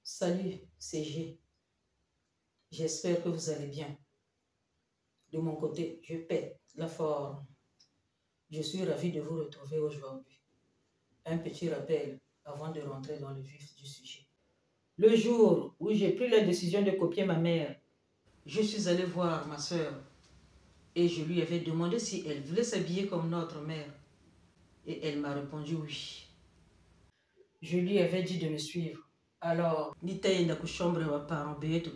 Salut, c'est G. J'espère que vous allez bien. De mon côté, je pète la forme. Je suis ravie de vous retrouver aujourd'hui. Un petit rappel avant de rentrer dans le vif du sujet. Le jour où j'ai pris la décision de copier ma mère, je suis allée voir ma soeur et je lui avais demandé si elle voulait s'habiller comme notre mère. Et elle m'a répondu oui. Je lui avais dit de me suivre. Alors, nitaenda kushombre wa parents betu.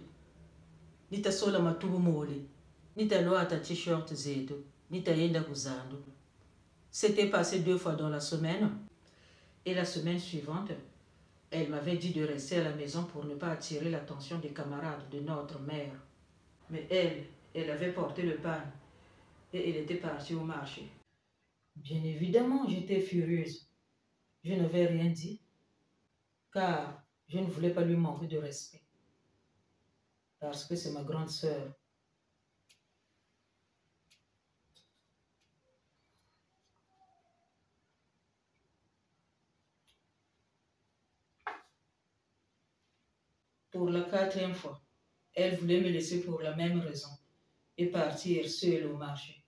Nitasola matubu mole. Nitaloa ta t-shirt zetu. Nitaenda kuzandu. C'était passé 2 fois dans la semaine. Et la semaine suivante, elle m'avait dit de rester à la maison pour ne pas attirer l'attention des camarades de notre mère. Mais elle avait porté le pain et elle était partie au marché. Bien évidemment, j'étais furieuse. Je n'avais rien dit, car je ne voulais pas lui manquer de respect. Parce que c'est ma grande sœur. Pour la 4e fois, elle voulait me laisser pour la même raison et partir seule au marché.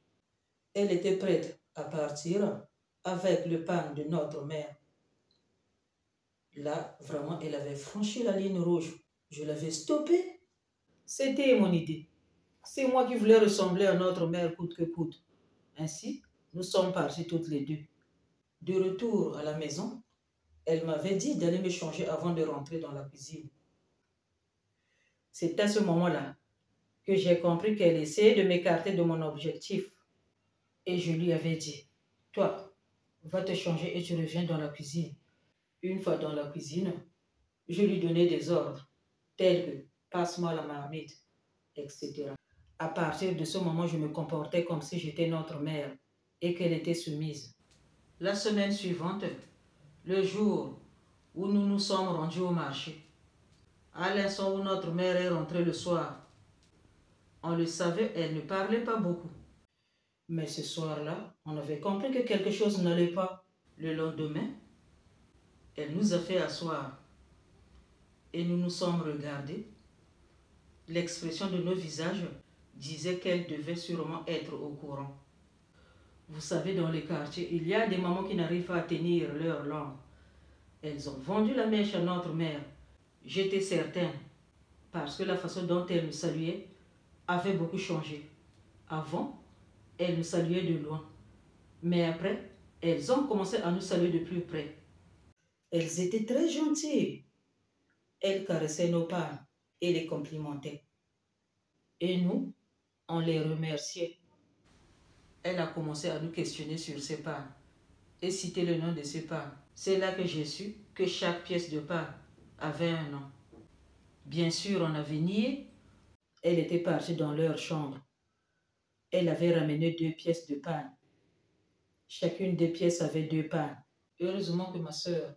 Elle était prête à partir avec le pain de notre mère. Là, vraiment, elle avait franchi la ligne rouge. Je l'avais stoppée. C'était mon idée. C'est moi qui voulais ressembler à notre mère coûte que coûte. Ainsi, nous sommes partis toutes les deux. De retour à la maison, elle m'avait dit d'aller me changer avant de rentrer dans la cuisine. C'est à ce moment-là que j'ai compris qu'elle essayait de m'écarter de mon objectif. Et je lui avais dit, toi, va te changer et tu reviens dans la cuisine. Une fois dans la cuisine, je lui donnais des ordres, tels que passe-moi la marmite, etc. À partir de ce moment, je me comportais comme si j'étais notre mère et qu'elle était soumise. La semaine suivante, le jour où nous nous sommes rendus au marché, à l'instant où notre mère est rentrée le soir, on le savait, elle ne parlait pas beaucoup. Mais ce soir-là, on avait compris que quelque chose n'allait pas. Le lendemain, elle nous a fait asseoir et nous nous sommes regardés. L'expression de nos visages disait qu'elle devait sûrement être au courant. Vous savez, dans les quartiers, il y a des mamans qui n'arrivent pas à tenir leur langue. Elles ont vendu la mèche à notre mère. J'étais certaine, parce que la façon dont elle me saluait avait beaucoup changé. Avant, elle nous saluait de loin. Mais après, elles ont commencé à nous saluer de plus près. Elles étaient très gentilles. Elles caressaient nos pannes et les complimentaient. Et nous, on les remerciait. Elle a commencé à nous questionner sur ses pannes et citer le nom de ses pannes. C'est là que j'ai su que chaque pièce de panne avait un nom. Bien sûr, on avait nié. Elle était partie dans leur chambre. Elle avait ramené 2 pièces de panne. Chacune des pièces avait 2 pannes. Heureusement que ma sœur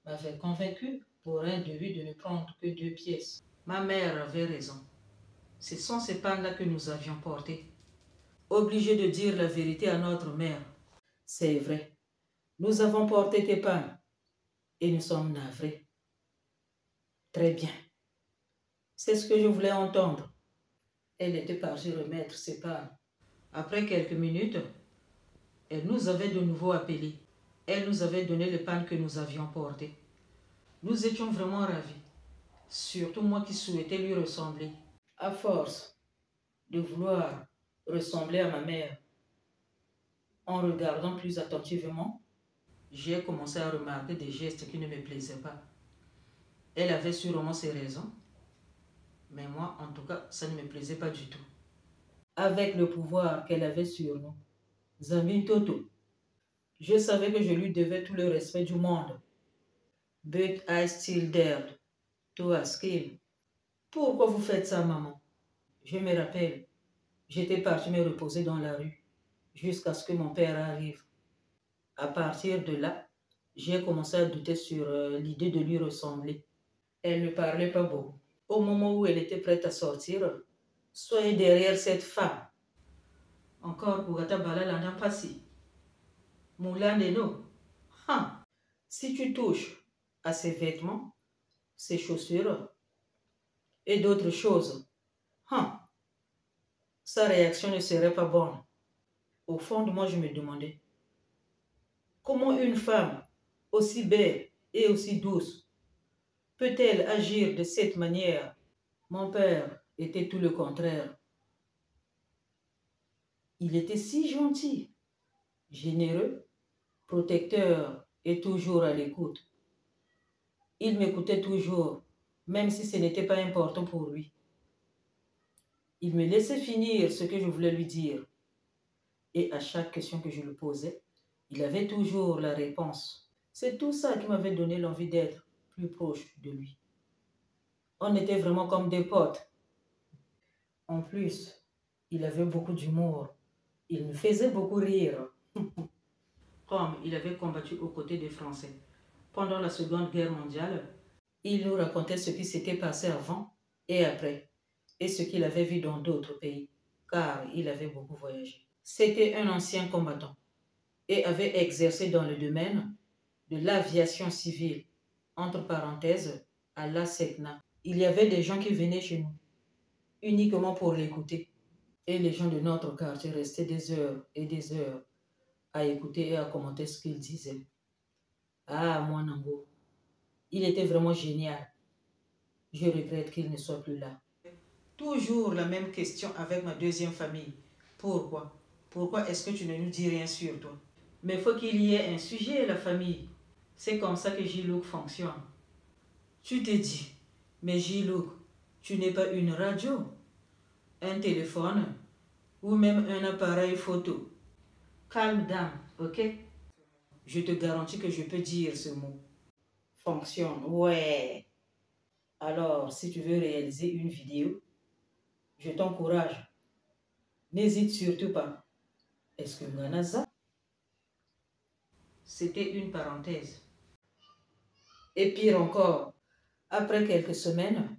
m'avait convaincue pour un début de ne prendre que 2 pièces. Ma mère avait raison. Ce sont ces pannes-là que nous avions portées. Obligés de dire la vérité à notre mère. C'est vrai. Nous avons porté tes pannes et nous sommes navrés. Très bien. C'est ce que je voulais entendre. Elle était partie remettre ses pannes. Après quelques minutes, elle nous avait de nouveau appelés. Elle nous avait donné les pannes que nous avions portées. Nous étions vraiment ravis. Surtout moi qui souhaitais lui ressembler. À force de vouloir ressembler à ma mère, en regardant plus attentivement, j'ai commencé à remarquer des gestes qui ne me plaisaient pas. Elle avait sûrement ses raisons, mais moi, en tout cas, ça ne me plaisait pas du tout. Avec le pouvoir qu'elle avait sur nous, Zambin Toto, je savais que je lui devais tout le respect du monde. But I still dared to ask him, pourquoi vous faites ça, maman? Je me rappelle, j'étais partie me reposer dans la rue jusqu'à ce que mon père arrive. À partir de là, j'ai commencé à douter sur l'idée de lui ressembler. Elle ne parlait pas beaucoup. Au moment où elle était prête à sortir, soyez derrière cette femme. Encore pour Bala n'a pas si. Moulin de nous. Si tu touches à ses vêtements, ses chaussures et d'autres choses. Sa réaction ne serait pas bonne. Au fond de moi, je me demandais comment une femme aussi belle et aussi douce peut-elle agir de cette manière? Mon père était tout le contraire. Il était si gentil, généreux, protecteur et toujours à l'écoute. Il m'écoutait toujours, même si ce n'était pas important pour lui. Il me laissait finir ce que je voulais lui dire. Et à chaque question que je lui posais, il avait toujours la réponse. C'est tout ça qui m'avait donné l'envie d'être plus proche de lui. On était vraiment comme des potes. En plus, il avait beaucoup d'humour. Il me faisait beaucoup rire. Comme il avait combattu aux côtés des Français pendant la Seconde Guerre mondiale, il nous racontait ce qui s'était passé avant et après, et ce qu'il avait vu dans d'autres pays, car il avait beaucoup voyagé. C'était un ancien combattant et avait exercé dans le domaine de l'aviation civile, entre parenthèses, à la SECNA. Il y avait des gens qui venaient chez nous, uniquement pour l'écouter. Et les gens de notre quartier restaient des heures et des heures à écouter et à commenter ce qu'il disait. Ah, moi, Nango, il était vraiment génial. Je regrette qu'il ne soit plus là. Toujours la même question avec ma deuxième famille. Pourquoi? Pourquoi est-ce que tu ne nous dis rien sur toi? Mais il faut qu'il y ait un sujet, la famille. C'est comme ça que J-Look fonctionne. Tu te dis, mais J-Look, tu n'es pas une radio, un téléphone ou même un appareil photo. Calme dame, ok? Je te garantis que je peux dire ce mot. Fonctionne, ouais. Alors, si tu veux réaliser une vidéo, je t'encourage. N'hésite surtout pas. Est-ce que Nganaza? C'était une parenthèse. Et pire encore, après quelques semaines,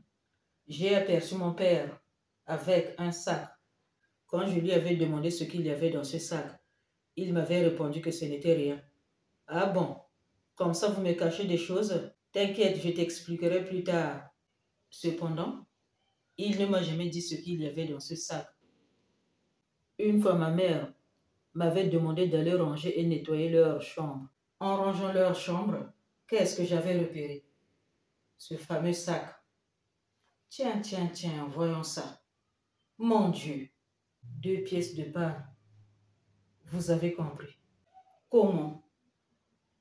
j'ai aperçu mon père avec un sac. Quand je lui avais demandé ce qu'il y avait dans ce sac, il m'avait répondu que ce n'était rien. Ah bon, comme ça vous me cachez des choses? T'inquiète, je t'expliquerai plus tard. Cependant, il ne m'a jamais dit ce qu'il y avait dans ce sac. Une fois, ma mère m'avait demandé d'aller ranger et nettoyer leur chambre. En rangeant leur chambre, qu'est-ce que j'avais repéré? Ce fameux sac. Tiens, tiens, tiens, voyons ça. Mon Dieu, 2 pièces de pain. Vous avez compris. Comment?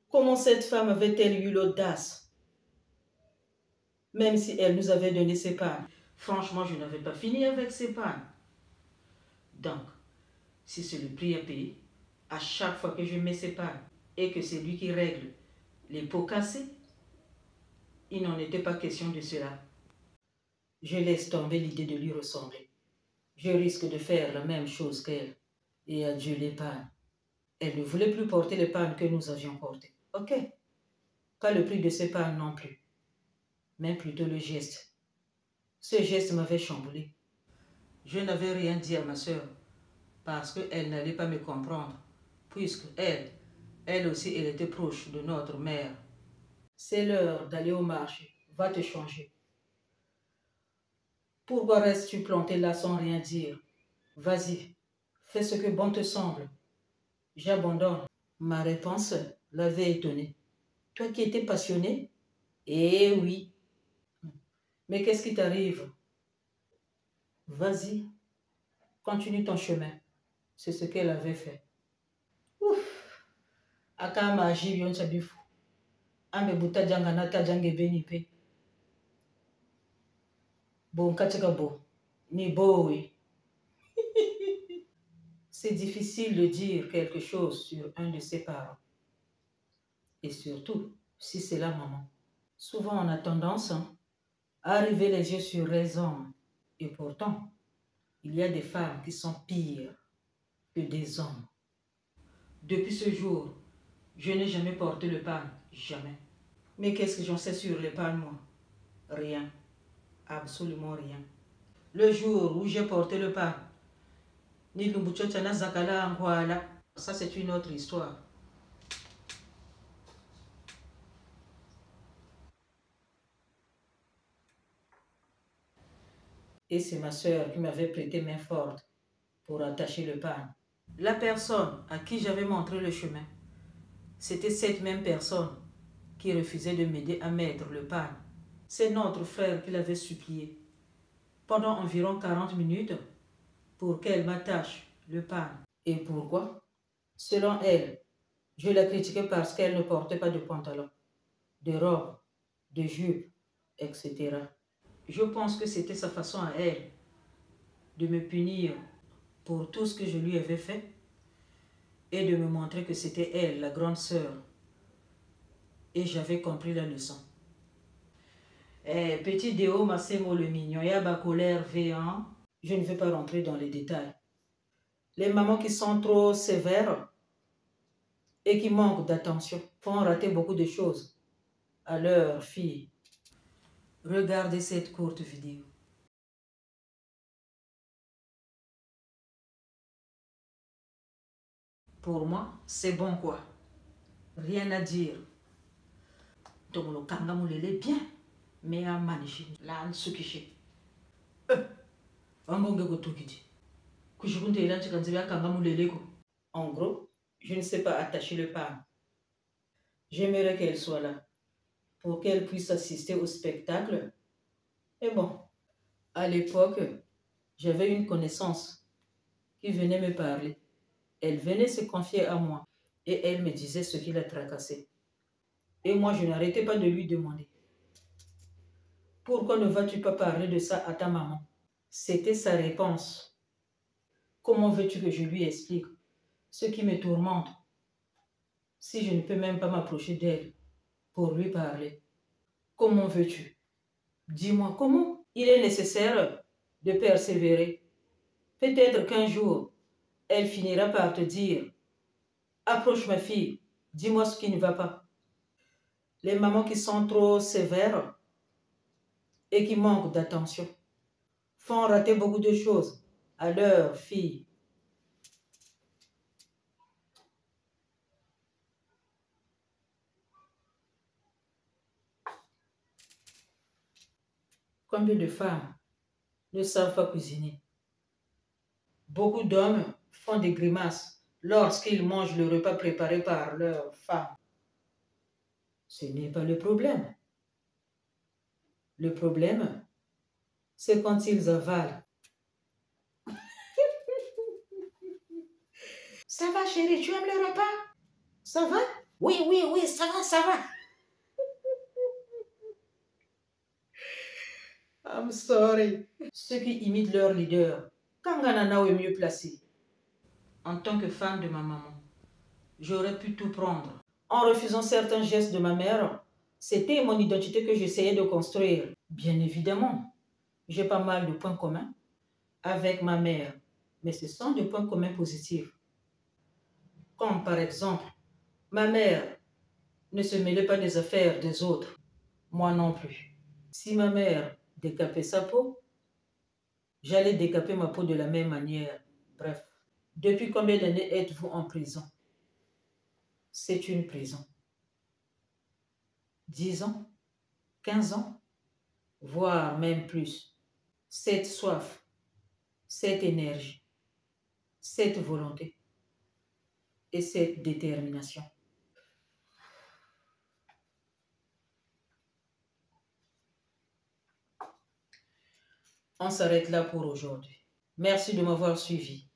Comment cette femme avait-elle eu l'audace? Même si elle nous avait donné ses pains. Franchement, je n'avais pas fini avec ses pains. Donc, si c'est le prix à payer, à chaque fois que je mets ses pains et que c'est lui qui règle les pots cassés, il n'en était pas question de cela. Je laisse tomber l'idée de lui ressembler. Je risque de faire la même chose qu'elle. Et adieu les pannes. Elle ne voulait plus porter les pannes que nous avions portées. Ok. Pas le prix de ces pannes non plus. Mais plutôt le geste. Ce geste m'avait chamboulé. Je n'avais rien dit à ma sœur parce qu'elle n'allait pas me comprendre. Puisque elle aussi, elle était proche de notre mère. C'est l'heure d'aller au marché. Va te changer. Pourquoi restes-tu planté là sans rien dire? Vas-y, fais ce que bon te semble. J'abandonne. Ma réponse l'avait étonné. Toi qui étais passionné? Eh oui. Mais qu'est-ce qui t'arrive? Vas-y, continue ton chemin. C'est ce qu'elle avait fait. Ouf. Akama ajibi chabifu. Ambe buta janga nata jange benipe. Bon katika bo. Ni bo oui. C'est difficile de dire quelque chose sur un de ses parents. Et surtout, si c'est la maman. Souvent, on a tendance à arriver les yeux sur les hommes. Et pourtant, il y a des femmes qui sont pires que des hommes. Depuis ce jour, je n'ai jamais porté le pan. Jamais. Mais qu'est-ce que j'en sais sur les pans, moi? Rien. Absolument rien. Le jour où j'ai porté le pan, ça c'est une autre histoire. Et c'est ma sœur qui m'avait prêté main forte pour attacher le pan. La personne à qui j'avais montré le chemin, c'était cette même personne qui refusait de m'aider à mettre le pan. C'est notre frère qui l'avait supplié pendant environ 40 minutes pour qu'elle m'attache le pan. Et pourquoi? Selon elle, je la critiquais parce qu'elle ne portait pas de pantalon, de robe, de jupe, etc. Je pense que c'était sa façon à elle de me punir pour tout ce que je lui avais fait et de me montrer que c'était elle, la grande sœur. Et j'avais compris la leçon. Petit Déo Massimo le mignon, yaba colère V1. Je ne vais pas rentrer dans les détails. Les mamans qui sont trop sévères et qui manquent d'attention font rater beaucoup de choses à leurs filles. Regardez cette courte vidéo. Pour moi, c'est bon quoi. Rien à dire. Donc le kanga moulele bien, mais à manichi, là en sukishi. Ambonge ko tukiti. Kushukunte ilanchi kanzibia kanga moulele ko. En gros, je ne sais pas attacher le pan. J'aimerais qu'elle soit là pour qu'elle puisse assister au spectacle. Et bon, à l'époque, j'avais une connaissance qui venait me parler. Elle venait se confier à moi et elle me disait ce qui la tracassait. Et moi, je n'arrêtais pas de lui demander. Pourquoi ne vas-tu pas parler de ça à ta maman? C'était sa réponse. Comment veux-tu que je lui explique ce qui me tourmente si je ne peux même pas m'approcher d'elle pour lui parler? Comment veux-tu? Dis-moi comment? Il est nécessaire de persévérer. Peut-être qu'un jour, elle finira par te dire « Approche ma fille, dis-moi ce qui ne va pas. » Les mamans qui sont trop sévères et qui manquent d'attention font rater beaucoup de choses à leurs filles. Combien de femmes ne savent pas cuisiner? Beaucoup d'hommes font des grimaces lorsqu'ils mangent le repas préparé par leur femme. Ce n'est pas le problème. Le problème, c'est quand ils avalent. Ça va chérie, tu aimes le repas? Ça va? Oui, oui, oui, ça va, ça va. I'm sorry. Ceux qui imitent leur leader, Kanganana est mieux placé. En tant que femme de ma maman, j'aurais pu tout prendre. En refusant certains gestes de ma mère, c'était mon identité que j'essayais de construire. Bien évidemment, j'ai pas mal de points communs avec ma mère, mais ce sont des points communs positifs. Comme par exemple, ma mère ne se mêlait pas des affaires des autres, moi non plus. Si ma mère décapait sa peau, j'allais décaper ma peau de la même manière. Bref, depuis combien d'années êtes-vous en prison? C'est une prison. 10 ans, 15 ans, voire même plus. Cette soif, cette énergie, cette volonté et cette détermination. On s'arrête là pour aujourd'hui. Merci de m'avoir suivi.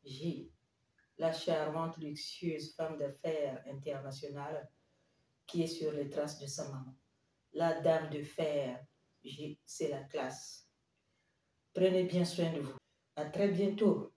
J, la charmante, luxueuse femme d'affaires internationale qui est sur les traces de sa maman. La dame de fer, J, c'est la classe. Prenez bien soin de vous. À très bientôt.